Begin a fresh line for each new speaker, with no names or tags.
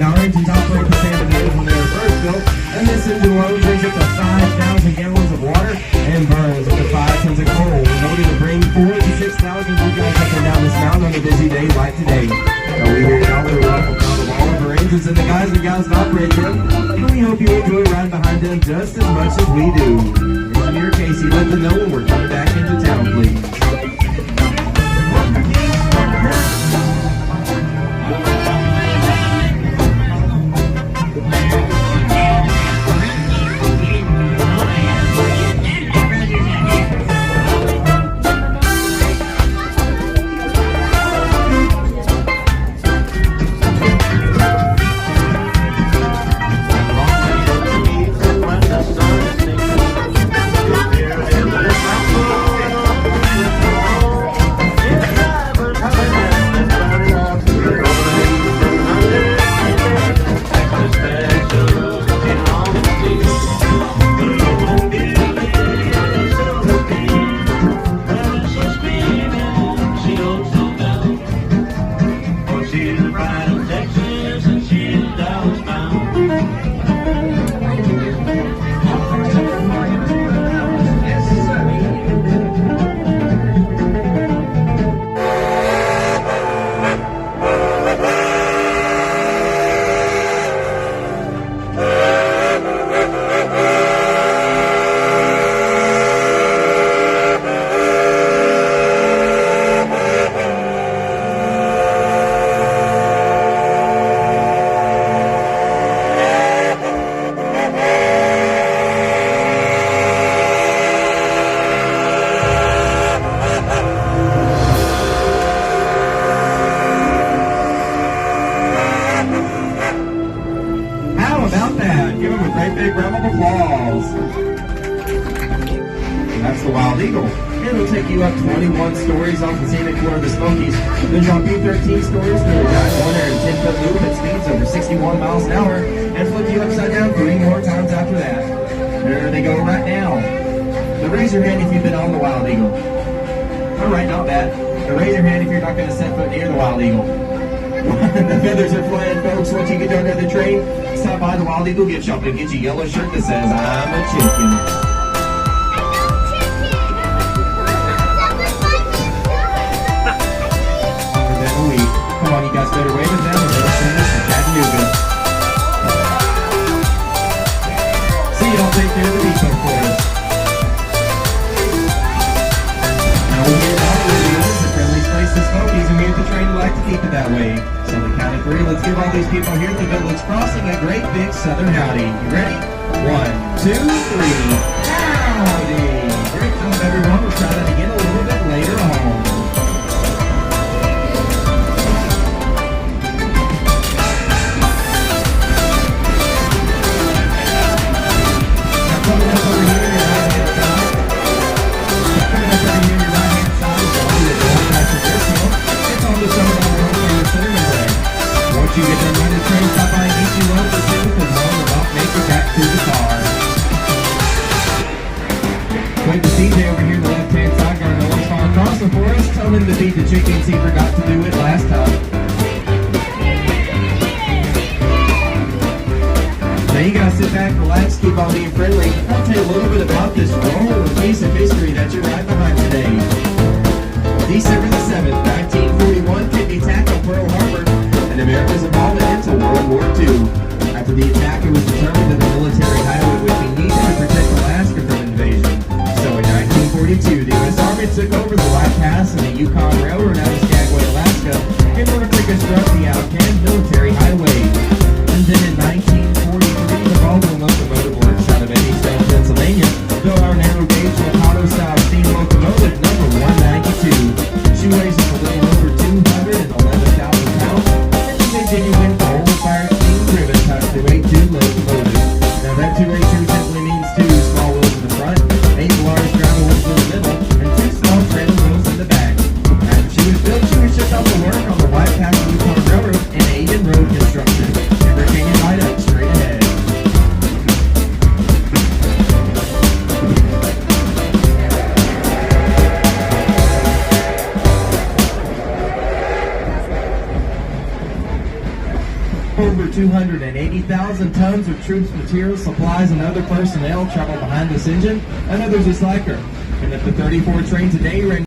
Now engines operate the same as when they were first built, and this engine loads up to 5,000 gallons of water and burns up to 5 tons of coal, in order to bring 4,000 to 6,000 you guys up and down this mountain on a busy day like today. Now we here now we're welcome to all of our engines and the guys and gals that operate them, and we hope you enjoy riding behind them just as much as we do. Engineer Casey, let them know when we're coming back into town, please. Big round of applause. That's the Wild Eagle. It'll take you up 21 stories off the scenic floor of the Smokies, then drop you 13 stories through a giant 110-foot loop at speeds over 61 miles an hour, and flip you upside down 3 more times after that. There they go right now. Now raise your hand if you've been on the Wild Eagle. Alright, not bad. Now raise your hand if you're not going to set foot near the Wild Eagle. The feathers are flying, folks. Once you get down to the train, stop by the Wild Eagle gift shop and get you a yellow shirt that says, I'm a chicken. Longer than a week. Come on, you guys better wave at them or they'll send us to Chattanooga. See, you don't take care of the depot for us. Now we'll get out of the friendly place to Smokies, and we at the train like to keep it that way. So on the count of 3, let's give all these people here at the Village Crossing a great big Southern howdy. You ready? 1, 2, 3. Howdy! Great job, everyone. We'll try that again a little bit later on. Now coming up over here, Now you guys sit back, relax, keep on being friendly. I'll tell you a little bit about this rolling piece of history that you're right behind today. December the 7th, 1941, Kennedy attack on Pearl Harbor and America's involvement into World War II. After the attack, it was determined that the military highway would be needed to protect Alaska from invasion. So in 1942, the U.S. Army took over the White Pass and the Yukon Railroad out of Skagway, Alaska, in order to construct the Alcan military highway. And then in 1943, the Baldwin Locomotive Works out of Eddystone, Pennsylvania, built our narrow gauge Mikado-style steam locomotive number 192. She weighs just a little over 211,000 pounds, and she's a genuine coal-fired steam-driven Type 282 locomotive. Now that 282 simply means 2 small wheels in the front, 8 large gravel wheels in the middle, and 2 small trailer wheels in the back. After she was built, she was shipped out to work on the White Pass Yukon Railroad and aided road construction. Never changing right up, straight ahead. Over 280,000 tons of troops, materials, supplies, and other personnel travel behind this engine, and others just like her. And if the 34 train today ran